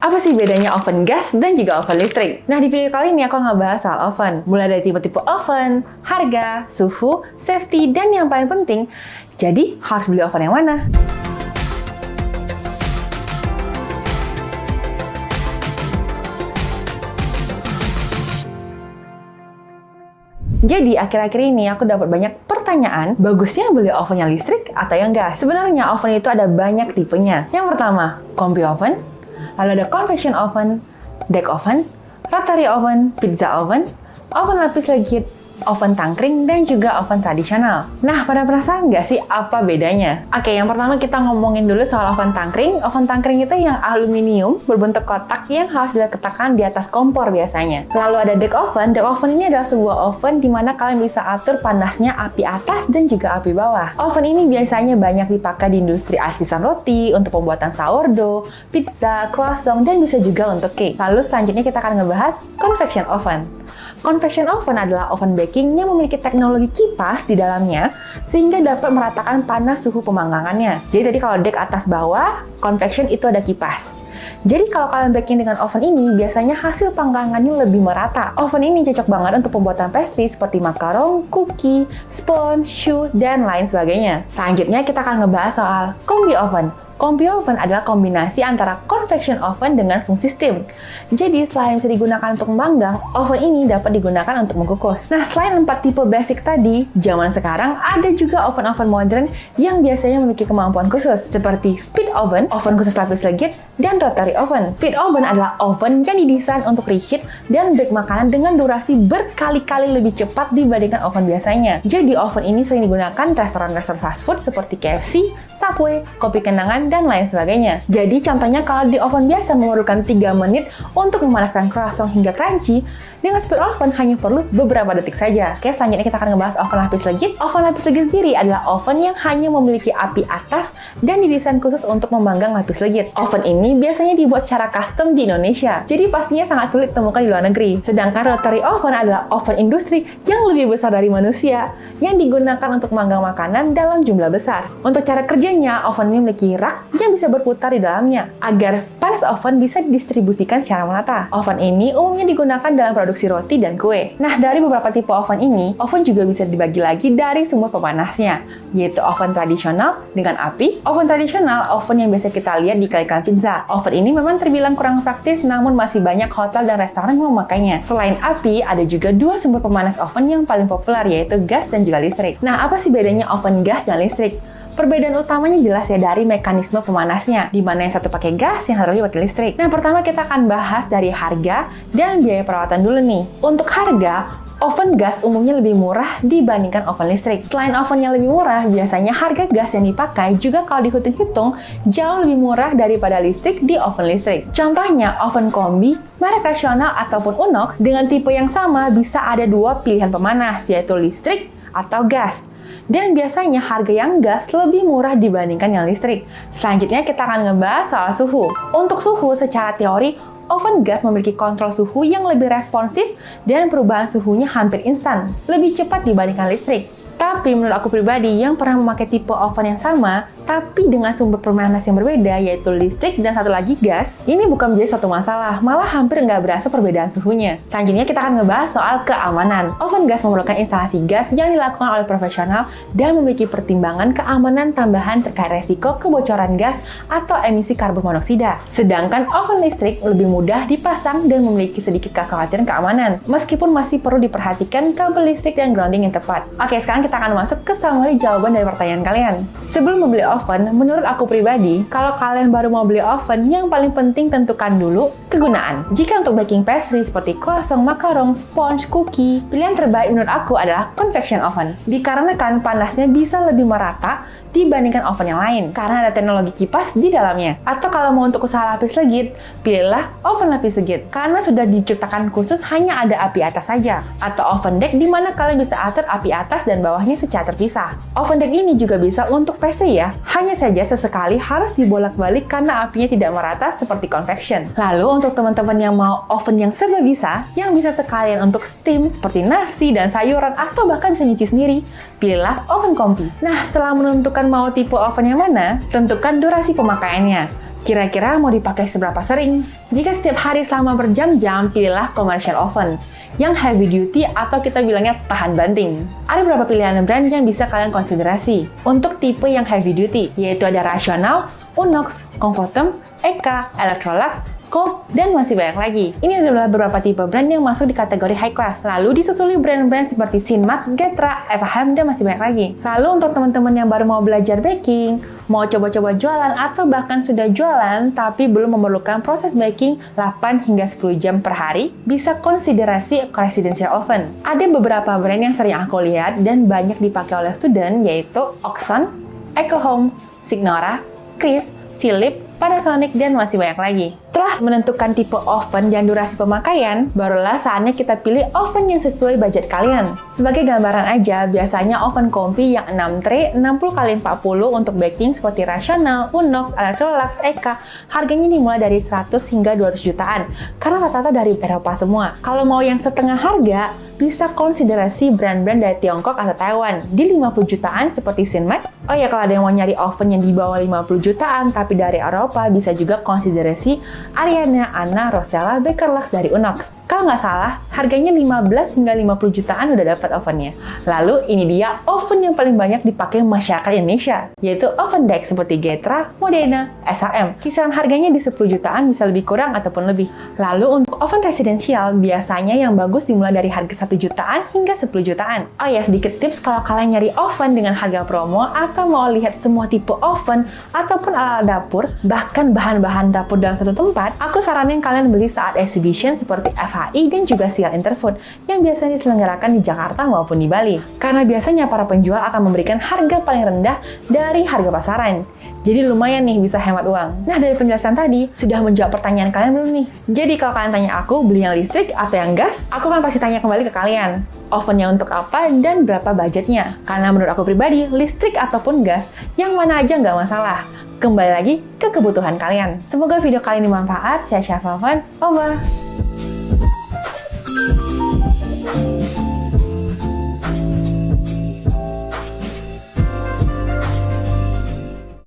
Apa sih bedanya oven gas dan juga oven listrik? Nah, di video kali ini aku ngebahas soal oven. Mulai dari tipe-tipe oven, harga, suhu, safety, dan yang paling penting, jadi harus beli oven yang mana? Jadi, akhir-akhir ini aku dapat banyak pertanyaan, bagusnya beli oven yang listrik atau yang gas? Sebenarnya oven itu ada banyak tipenya. Yang pertama, combi oven, lalu ada convection oven, deck oven, rotary oven, pizza oven, oven lapis legit, oven tangkring, dan juga oven tradisional. Nah, pada penasaran nggak sih apa bedanya? Oke, yang pertama kita ngomongin dulu soal oven tangkring. Oven tangkring itu yang aluminium berbentuk kotak yang harus diletakkan di atas kompor biasanya. Lalu ada deck oven. Deck oven ini adalah sebuah oven di mana kalian bisa atur panasnya api atas dan juga api bawah. Oven ini biasanya banyak dipakai di industri asisan roti, untuk pembuatan sourdough, pizza, croissant, dan bisa juga untuk cake. Lalu selanjutnya kita akan ngebahas convection oven. Convection oven adalah oven baking yang memiliki teknologi kipas di dalamnya sehingga dapat meratakan panas suhu pemanggangannya. Jadi tadi kalau deck atas bawah, convection itu ada kipas. Jadi kalau kalian baking dengan oven ini, biasanya hasil panggangannya lebih merata. Oven ini cocok banget untuk pembuatan pastry seperti macaron, cookie, sponge, choux, dan lain sebagainya. Selanjutnya kita akan ngebahas soal combi oven. Combi oven adalah kombinasi antara convection oven dengan fungsi steam. Jadi selain bisa digunakan untuk memanggang, oven ini dapat digunakan untuk mengukus. Nah, selain 4 tipe basic tadi, zaman sekarang ada juga oven-oven modern yang biasanya memiliki kemampuan khusus, seperti speed oven, oven khusus lapis legit, dan rotary oven. Speed oven adalah oven yang didesain untuk reheat dan bake makanan dengan durasi berkali-kali lebih cepat dibandingkan oven biasanya. Jadi oven ini sering digunakan restoran-restoran fast food seperti KFC, Subway, Kopi Kenangan, dan lain sebagainya. Jadi contohnya kalau di oven biasa memerlukan 3 menit untuk memanaskan croissant hingga crunchy, dengan speed oven hanya perlu beberapa detik saja. Oke, selanjutnya kita akan ngebahas oven lapis legit. Oven lapis legit sendiri adalah oven yang hanya memiliki api atas dan didesain khusus untuk memanggang lapis legit. Oven ini biasanya dibuat secara custom di Indonesia, jadi pastinya sangat sulit ditemukan di luar negeri. Sedangkan rotary oven adalah oven industri yang lebih besar dari manusia, yang digunakan untuk memanggang makanan dalam jumlah besar. Untuk cara kerjanya, oven ini memiliki rak yang bisa berputar di dalamnya, agar panas oven bisa didistribusikan secara merata. Oven ini umumnya digunakan dalam produksi roti dan kue. Nah, dari beberapa tipe oven ini, oven juga bisa dibagi lagi dari sumber pemanasnya, yaitu oven tradisional dengan api. Oven tradisional, oven yang biasa kita lihat di iklan pizza. Oven ini memang terbilang kurang praktis, namun masih banyak hotel dan restoran yang memakainya. Selain api, ada juga 2 sumber pemanas oven yang paling populer, yaitu gas dan juga listrik. Nah, apa sih bedanya oven gas dan listrik? Perbedaan utamanya jelas ya dari mekanisme pemanasnya, di mana yang satu pakai gas, yang satu lagi pakai listrik. Nah, pertama kita akan bahas dari harga dan biaya perawatan dulu nih. Untuk harga, oven gas umumnya lebih murah dibandingkan oven listrik. Selain oven yang lebih murah, biasanya harga gas yang dipakai juga kalau dihitung-hitung jauh lebih murah daripada listrik di oven listrik. Contohnya, oven kombi, merek rasional ataupun Unox dengan tipe yang sama bisa ada 2 pilihan pemanas, yaitu listrik atau gas. Dan biasanya harga yang gas lebih murah dibandingkan yang listrik. Selanjutnya kita akan ngebahas soal suhu. Untuk suhu, secara teori, oven gas memiliki kontrol suhu yang lebih responsif dan perubahan suhunya hampir instan, lebih cepat dibandingkan listrik. Tapi menurut aku pribadi yang pernah memakai tipe oven yang sama, tapi dengan sumber pemanas yang berbeda, yaitu listrik dan satu lagi gas, ini bukan menjadi suatu masalah, malah hampir nggak berasa perbedaan suhunya. Selanjutnya kita akan ngebahas soal keamanan. Oven gas memerlukan instalasi gas yang dilakukan oleh profesional dan memiliki pertimbangan keamanan tambahan terkait resiko kebocoran gas atau emisi karbon monoksida. Sedangkan oven listrik lebih mudah dipasang dan memiliki sedikit kekhawatiran keamanan, meskipun masih perlu diperhatikan kabel listrik dan grounding yang tepat. Oke, sekarang kita akan masuk ke summary jawaban dari pertanyaan kalian. Sebelum membeli oven, menurut aku pribadi, kalau kalian baru mau beli oven, yang paling penting tentukan dulu kegunaan. Jika untuk baking pastry seperti croissant, macaron, sponge, cookie, pilihan terbaik menurut aku adalah convection oven. Dikarenakan panasnya bisa lebih merata dibandingkan oven yang lain, karena ada teknologi kipas di dalamnya. Atau kalau mau untuk usaha lapis legit, pilihlah oven lapis legit, karena sudah diciptakan khusus hanya ada api atas saja. Atau oven deck, di mana kalian bisa atur api atas dan bawahnya secara terpisah. Oven deck ini juga bisa untuk pastry ya, hanya saja sesekali harus dibolak-balik karena apinya tidak merata seperti convection. Lalu untuk teman-teman yang mau oven yang serba bisa, yang bisa sekalian untuk steam seperti nasi dan sayuran, atau bahkan bisa nyuci sendiri, pilihlah oven combi. Nah, setelah menentukan mau tipe oven yang mana, tentukan durasi pemakaiannya. Kira-kira mau dipakai seberapa sering? Jika setiap hari selama berjam-jam, pilihlah commercial oven yang heavy duty atau kita bilangnya tahan banting. Ada beberapa pilihan brand yang bisa kalian konsiderasi untuk tipe yang heavy duty, yaitu ada Rational, Unox, Comfortum, Eka, Electrolux, Coke, dan masih banyak lagi. Ini adalah beberapa tipe brand yang masuk di kategori high class. Lalu disusuli brand-brand seperti Sinmat, Getra, SHM, dan masih banyak lagi. Lalu untuk teman-teman yang baru mau belajar baking, mau coba-coba jualan, atau bahkan sudah jualan tapi belum memerlukan proses baking 8 hingga 10 jam per hari, bisa konsiderasi residential oven. Ada beberapa brand yang sering aku lihat dan banyak dipakai oleh student, yaitu Oxon, EcoHome, Signora, Kris, Philips, Panasonic, dan masih banyak lagi. Setelah menentukan tipe oven dan durasi pemakaian, barulah saatnya kita pilih oven yang sesuai budget kalian. Sebagai gambaran aja, biasanya oven comfy yang 6 tray 60x40 untuk baking seperti Rational, Unox, Electrolux, Eka, harganya dimulai dari 100 hingga 200 jutaan, karena rata-rata dari Eropa semua. Kalau mau yang setengah harga, bisa konsiderasi brand-brand dari Tiongkok atau Taiwan di 50 jutaan seperti Sinmat. Oh ya, kalau ada yang mau nyari oven yang di bawah 50 jutaan tapi dari Eropa, bisa juga konsiderasi Ariana, Anna, Rosella, Bakerlux dari Unox. Kalau nggak salah, harganya 15 hingga 50 jutaan udah dapat ovennya. Lalu ini dia oven yang paling banyak dipakai masyarakat Indonesia, yaitu oven DEX seperti Getra, Modena, SHM. Kisaran harganya di 10 jutaan, bisa lebih kurang ataupun lebih. Lalu untuk oven residensial, biasanya yang bagus dimulai dari harga 1 jutaan hingga 10 jutaan. Oh ya, sedikit tips kalau kalian nyari oven dengan harga promo atau mau lihat semua tipe oven ataupun alat dapur, bahkan bahan-bahan dapur dalam satu tempat, aku saranin kalian beli saat exhibition seperti FHI dan juga Sial Interfood yang biasanya diselenggarakan di Jakarta maupun di Bali. Karena biasanya para penjual akan memberikan harga paling rendah dari harga pasaran. Jadi lumayan nih bisa hemat uang. Nah, dari penjelasan tadi, sudah menjawab pertanyaan kalian belum nih? Jadi kalau kalian tanya aku beli yang listrik atau yang gas, aku kan pasti tanya kembali ke kalian. Ovennya untuk apa dan berapa budgetnya? Karena menurut aku pribadi, listrik ataupun gas, yang mana aja nggak masalah. Kembali lagi ke kebutuhan kalian. Semoga video kali ini bermanfaat. Saya Syafavan. Over.